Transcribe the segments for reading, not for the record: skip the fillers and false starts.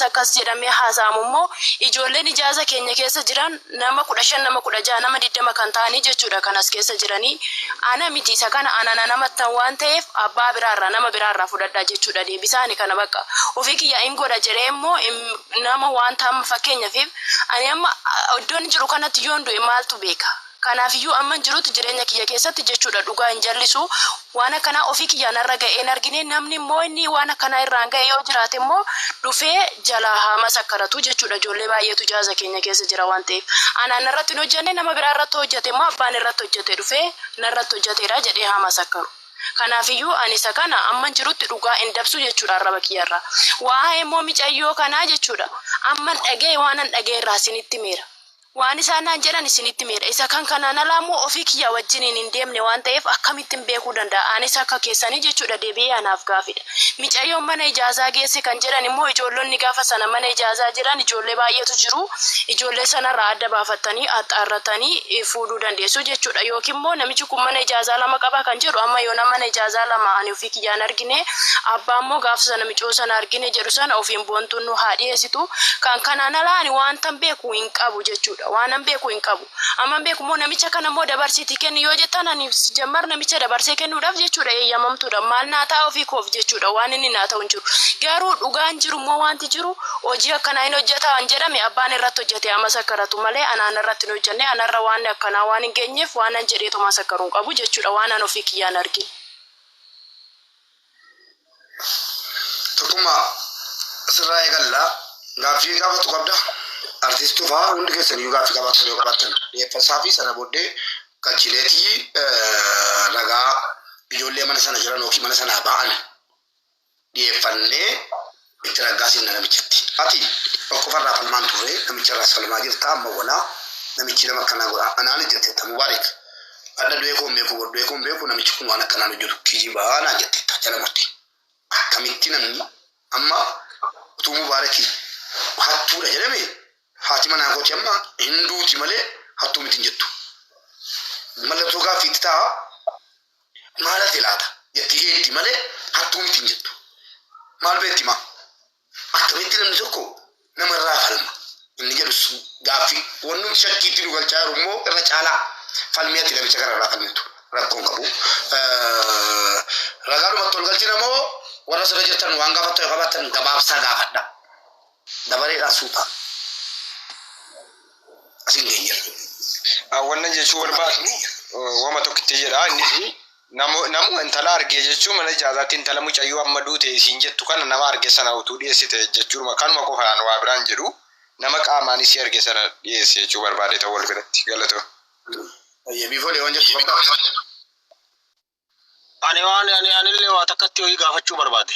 akkas jedhamee haasa'amu immoo ijoolleen ijaaza keenya keessa jiran nama 15 nama 16 nama 20 kan ta'anii jechuudha kan as keessa jiranii ana miti isa kana ana namattan waan ta'eef abbaa biraarraa nama biraarraa fudhadhaa jechuudha deebisaani kana bakka ofii kiyya hin godha jedhee immoo nama waan ta'an fakkeenyaaf ani amma iddoon jiru kanatti yoon du'e maaltu beeka kanaaf iyyuu amma jirutu jireenya kiyya keessatti jechuudha dhugaa hin jallisu waan kana ofii kiyya narra ga'een argine namni immoo inni waan kana irraan ga'e yoo jiraate immoo dhufee jala hama sakkaratu jechuudha ijoollee baay'eetu ijaaza keenya keessa jira waan ta'eef ana narratti hin hojjenne nama biraa irratti hojjete immoo abbaan irratti hojjete dhufee narratti hojjeteera jedhee hama sakkaru kanaaf iyyuu ani isa kana amma jirutti dhugaa hin dabsu jechuudha arraba kiyyarraa waa'ee immoo micayyoo kanaa jechuudha amma dhagee waan dhagee irraa isinitti meera waan isaanaan jedhan isinitti meera isa kan kanaan alaamu ofii kiyya wajjiniin hin deemne waan ta'eef akkamittiin beekuu danda'a anis akka keessanii jechuudha deebi'ee anaaf gaafidha micayyoon mana ijaazaa geesse kan jedhan immoo ijoollonni gaafa sana mana ijaazaa jiran ijoollee baay'eetu jiru ijoollee sanarraa adda baafattanii axxaarratanii fuudhuu dandeessu jechuudha yookiin immoo namichi kun mana ijaazaa lama qaba kan jedhu amma yoo nama mana ijaazaa lama ani ofii kiyyaan argine abbaa immoo gaafa sana micoo sana argine jedhu sana ofiin boontuun nu haa dhiyeessitu kan kanaan alaani waan tan beekuu hin qabu jechuudha waan an beeku hin qabu amma beeku moo namicha kana moo dabarsiti kennu yoo jettan ani jammar namicha dabarsee kennuudhaaf jechuudha eeyyamamtuudha maal naa ta'a ofii koof jechuudha waan inni naa ta'u hin jiru garuu dhugaan jiru moo wanti jiru hojii akkanaa hin hojjetaa an jedhame abbaan irratti hojjete amma sakkaratu malee anaan irratti hin hojjenne anarra waan akkanaa waan hin geenyeef waan an jedhee tuma sakkaruu hin qabu jechuudha waan an ofii kiyyaan argine. Tokkummaa asirraa eegallaa gaaffii gaafatu qabda. Artistu fa'aa hundi keessanii gaaffii qabaatan dhiyeeffasaa fi sana booddee qachileetii ragaa ijoollee mana sana jiran yookiin mana sanaa ba'an dhiyeeffannee itti raggaasifna namichatti. Ati qofarraa falmaan turre namicharraas falmaa jirta amma walaa namichi nama akkanaa godha anaan jettetta mubaarik adda du'ee koon beeku namichi kun waan akkanaan hojjetu kijibaa naa jettetta jala murte akkamitti namni amma utuu mubaarakii hattuudha jedhame haati manaa kooti amma hinduuti malee hattuu miti hin jettu. Mallattoo gaaffii itti ta'a maal ati laata jetti heetti malee hattuu miti hin jettu. Maal beekti maa akkamitti namni tokko namarraa falma inni jedhus gaaffii wanni nuti shakkiitti nu galchaa jiru immoo irra caalaa falmii ati namicha kanarraa falmitu rakkoon qabu. Ragaadhumatti ol galchina moo warra sirra jirtan waan gaafattu yoo qabaatan gabaabsaa gaafadha. Dabareedhaan suutaa. Wannan jechuun barbaadu wama tokkitti jedha inni namu intala argee jechuun mana ijaazaatti intala mucayyoo amma duute isiin jettu kana nama arge sana utuu dhiyeessite jechuun kanuma qofaan waa biraan jedhu nama qaamaanis arge sana dhiyeesse jechuu barbaade ta'uu wal biratti galatoo. Biifoolee waan jettu barbaadu. Ani illee waa takkatti ho'i gaafachuu barbaade.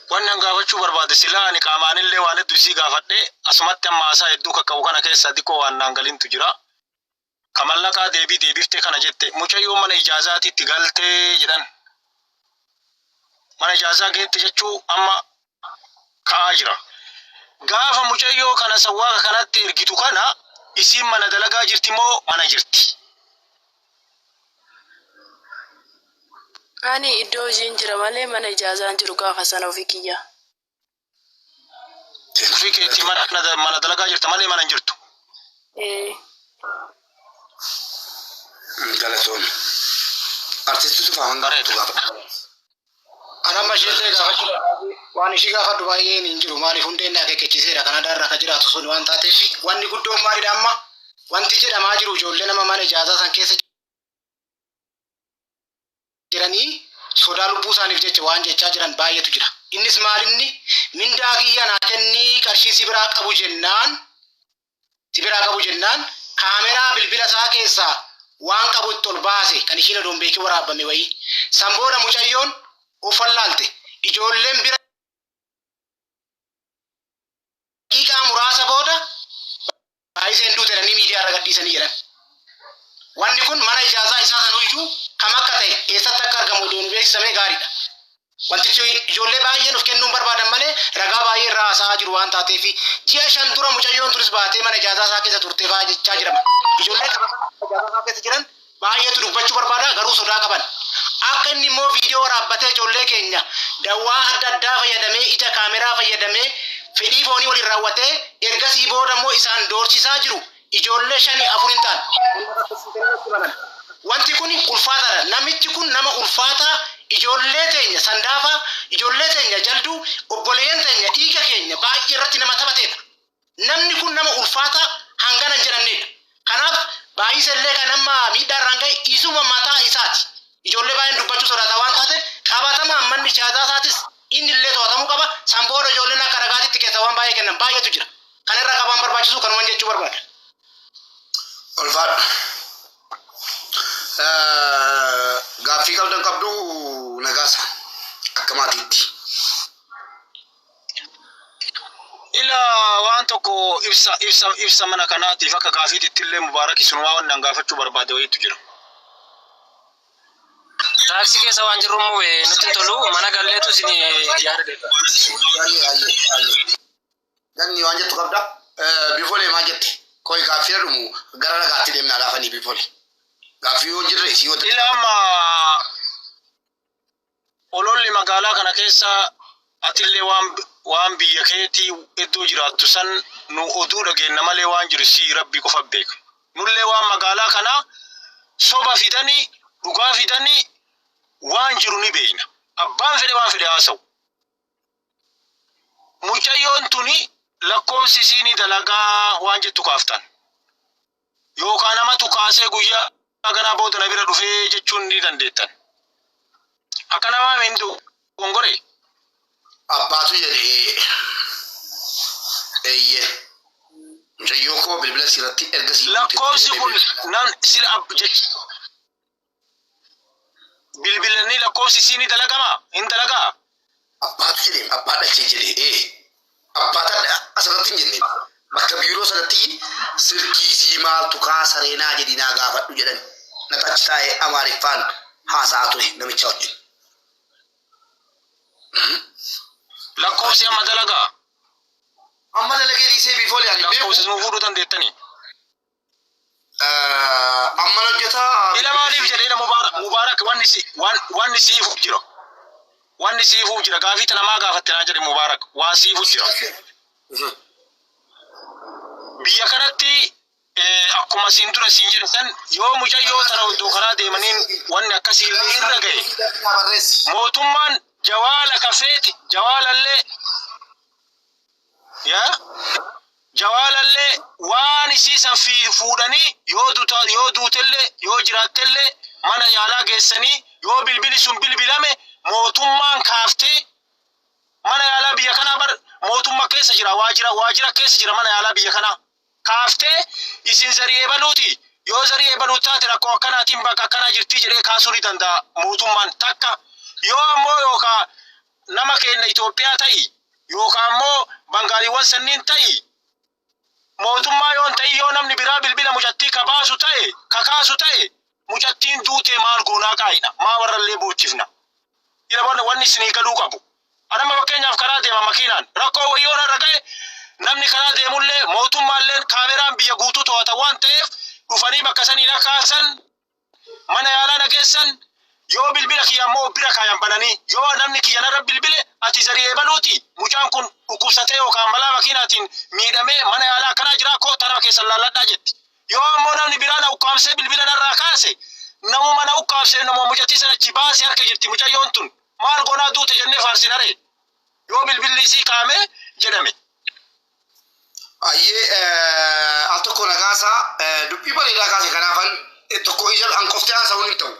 Wannan gaafachuu barbaade silaa ani qaamaanillee waan hedduu isii gaafadhe asumatti amma haasaa hedduu qaqqabu kana keessa xiqqoo waan naangalintu jira. Kamallaqaa deebiftee kana jette mucayyoo mana ijaazaatiitti galtee jedhan. Mana ijaazaa geette jechuu amma ka'aa jira. Gaafa mucayyoo kana sawwaaqa kanatti ergitu kana isiin mana dalagaa jirti moo mana jirti? Ani iddoo hojiin jira malee mana ijaazaan jiru gaafa sana ofii kiyya. Ofii keetti mana dalagaa jirta malee mana hin jirtu. Galatoon. Artistitu fa'aan gaafatu gaafa. Anamma ishee gaafachuu waan ishii gaafadhu baay'een hin jiru maaliif hundeen naa keekkechiiseera kana darra ka jiraatu sun waan taateef wanni guddoon maalidha amma wanti jedhamaa jiru ijoollee nama mana ijaazaa san keessa jiranii sodaa lubbuu isaaniif jecha waan jechaa jiran baay'eetu jira. Innis maalinni mindaa kiyya naa kennii qarshii si biraa qabu jennaan kaameraa bilbila isaa keessaa waan qabu itti ol baase kan ishiin odoon beekii waraabame wayii sanbooda mucayyoon ufallaalte ijoolleen bira daqiiqaa muraasa booda baay'iseen duuteranii miidiyaa irra gadhiisanii jedhan. Wanni kun mana ijaazaa isaa sanuyyuu kam akka ta'e eessatti akka argamu odoon beeksifamee gaariidha. Wantichi ijoollee baay'een of kennuun barbaadan malee ragaa baay'ee irraa haasa'aa jiru waan taateef ji'a 5 dura mucayyoon turis baatee mana ijaazaa isaa keessa turtee fa'aa jechaa jirama. Ijoollee ijaazaa isaa keessa jiran baay'eetu dubbachuu barbaada garuu sodaa qaban. akka inni immoo viidiyoo waraabbatee ijoollee keenya dawaa adda addaa fayyadamee ija kaameraa fayyadamee fedhii foonii waliin raawwatee ergasii booda immoo isaan doorsisaa jiru ijoollee 5-4 hin taane. Wanti kun ulfaataadha. Namichi kun nama ulfaataa ijoollee teenya sandaafa ijoollee teenya jalduu obboleeyyan teenya dhiiga keenya baay'ee irratti nama taphateedha. Namni kun nama ulfaataa hangana hin jedhamnedha. Kanaaf baay'isellee kan amma miidhaarraan ga'e isuma mataa isaati. Ijoollee baay'een dubbachuu sodaata waan taate qabatama manni ijaazaa isaatis inni illee to'atamuu qaba. Sanbooda ijoolleen akka ragaatitti keessa waan baay'ee kennan baay'eetu jira. Kan irraa qabaan barbaachisu kanumaan jechuu barbaada. Ulfaadha. Gaaffii qabdan qabdu Nagaasa akka maatiitti. Ila waan tokko ibsa mana kanaatiif akka gaafiitti illee Mubaarak isumaa waan gaafachuu barbaade wayiitu jira. Taaksii keessa waan jirru nutti tolu mana galleetu isin yaada. Ganni waan jettu qabda. Bifolee maal jette? Koi gaaffii dhumu gara nagaatti deemnaa laafanii bifolee. Gaaffii yoo jirre si yoo ta'e. Ila amma ololli magaalaa kana keessa atillee waan biyya keetii iddoo jiraattu san nu oduu dhageenna malee waan jiru si rabbi qofa beeka. Nullee waan magaalaa kana soba fidanii dhugaa fidanii waan jiru ni beekna. Abbaan fedhe waan fedhe haasa'u. Mucayyoon tuni lakkoofsi isiinii dalagaa waan jettu kaaftan. Yookaan namatu kaasee guyyaa ganaa booda na bira dhufee jechuun ni dandeettan. Akka namaa mindu gongore. Abbaatu jedhee eeyyee. Mucayyoo koo bilbila sirratti erga si lakkoofsi kun nan sila jecha bilbilanii lakkoofsi isiinii dalagama hin dalagaa. Abbaatu jedhee abbaa dhalchee jedhee abbaata asirratti hin jenne bakka biiroo sanatti sirkii sii maaltu kaasa reenaa jedhinaa gaafadhu jedhan naqachi taa'ee Amaariffaan haasa'aa ture namicha wajjin. Lakkoofsi amma dalagaa. Amma dalagee dhiisee biifoolee ani beeku. Lakkoofsi nu fuudhuu dandeettanii. Amma hojjetaa. Ila maaliif jedhee Mubaarak wanni siifuuf jira. Wanni siifuuf jira gaafii namaa gaafatte naa jedhe Mubaarak waan siifuuf jira. Biyya kanatti akkuma siin dura siin jedhe san yoo mucayyoo tana iddoo karaa deemaniin wanni akkasii irra ga'e. Mootummaan jawaala kafeeti jawaalallee jawaalallee waan isiisan fuudhanii yoo duutellee yoo jiraattellee mana yaalaa geessanii yoo bilbili sun bilbilame mootummaan kaaftee mana yaalaa biyya kanaa bar mootummaa keessa jira waajira keessa jira mana yaalaa biyya kanaa kaaftee isin zarii eebaluuti yoo zarii eebaluu taate rakkoo akkanaatiin bakka akkanaa jirtii jedhee kaasuu ni danda'a mootummaan takka yoo ammoo yookaan nama keenya Itoophiyaa ta'i yookaan ammoo Bangaaliiwwan sanniin ta'i mootummaa yoon ta'i yoo namni biraa bilbila mucattii kabaasu ta'e kakaasu ta'e mucattiin duutee maal goonaa qaayina maa warrallee boochifna. Ila wanni isinii galuu qabu. Anama fakkeenyaaf karaa deema makiinaan rakkoo wayyoon irra ga'e namni karaa deemullee mootummaallee kaameraan biyya guutuu to'ata waan ta'eef dhufanii bakka saniin akkaasan mana yaalaa nageessan yoo bilbila kiyya ammoo bira kaayan bananii yoo namni kiyya narra bilbile ati zarii eebaluuti mucaan kun dhukkubsatee yookaan balaa makiinaatiin miidhamee mana yaalaa akkanaa jira koo tana keessa laalladhaa jetti. Yoo ammoo namni biraan ukkaamsee bilbila narraa kaase namuma na ukkaamsee namuma mucattii sanachi baasee harka jirti mucayyoon tun maal goonaa duute jennee faarsinaree yoo bilbilli isii kaame jedhame. Ayyee al tokko Nagaasaa dubbii bareedaa kaase kanaafan tokko ija hanqoftee haasa'uun hin ta'u.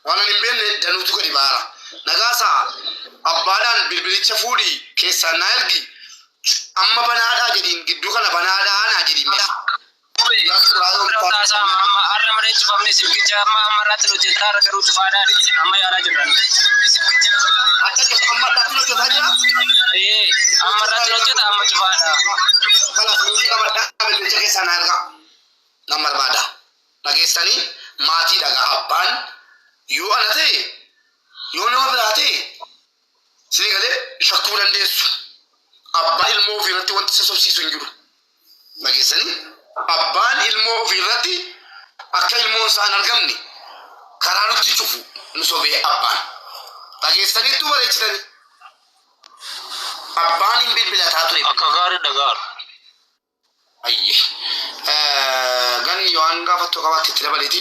Waan hin beekne danuutu gadi baara. Nagaasaa abbaadhaan bilbilicha fuudhii keessaan na ergi amma banaadhaa jedhiin gidduu kana banaadhaa naa jedhiin miti. Har'a malee cufamne silkicha amma irratti nuti irraa garuu cufaadhaadhi amma yaalaa jirran. Amma irratti hojjetaa jira? Amma irratti hojjeta amma cufaadha. Kanaaf nuti qabadhaa bilbilicha keessaa na ergaa. Nan barbaada. Dhageessanii maatii dhagaa abbaan yoo ana ta'e yoo nama biraa ta'e sini galee shakkuu dandeessu. Abbaan ilmoo ofii irratti wanti sosobsiisu hin jiru. Dhageessanii abbaan ilmoo ofii irratti akka ilmoon isaa hin argamne karaa nutti cufu nu sobee abbaan dhageessaniittuu bareechitanii abbaan hin bilbilataa ture akka gaarii dhagaar ayye ganni waan gaafattu qabaatti itti dabaleeti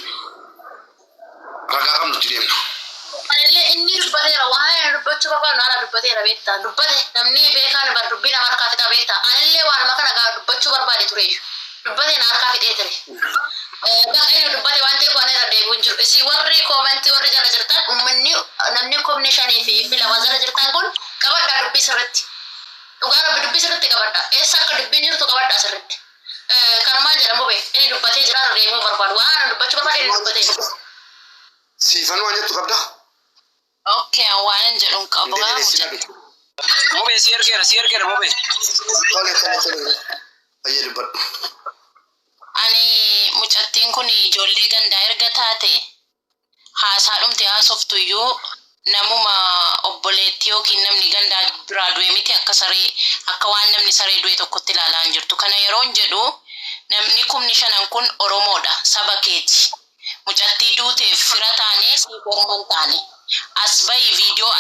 ragaa qabnutti deemna Anillee inni dubbateera waan dubbachuu barbaadu ana dubbateera beektaa dubbate namni beekaan bar dubbii nama harkaa fixaa beektaa anillee waan maka nagaa dubbachuu barbaade ture dubbate na harkaa fixee ture bakka dubbate waan ta'eef waan irra deebi'uun jiru isii warri koomentii warri jala jirtan uummanni namni koomni shanii fi lama jala jirtan kun qabadhaa dubbii sirriitti dhugaa rabbi dubbii sirriitti qabadhaa eessa akka dubbiin jirtu qabadhaa sirriitti kan maal jedhamu beek inni dubbatee jira irra deemuu barbaadu waan dubbachuu barbaade inni dubbatee jira. Siifan waan jettu qabda. Okay, waan jedhuun qabu gaa Mobe si ergeera mobe. Tole. Ayyee dubbadhu. Ani mucattiin kun ijoollee gandaa erga taate haasaadhumti haasoftu iyyuu namuma obboleetti yookiin namni gandaa biraa du'e miti akka waan namni saree du'e tokkotti ilaalaa hin jirtu. Kana yeroon jedhu namni 15 kun Oromoodha saba keeti. Mucattii duuteef fira taanee siif orman taane as bahi viidiyoo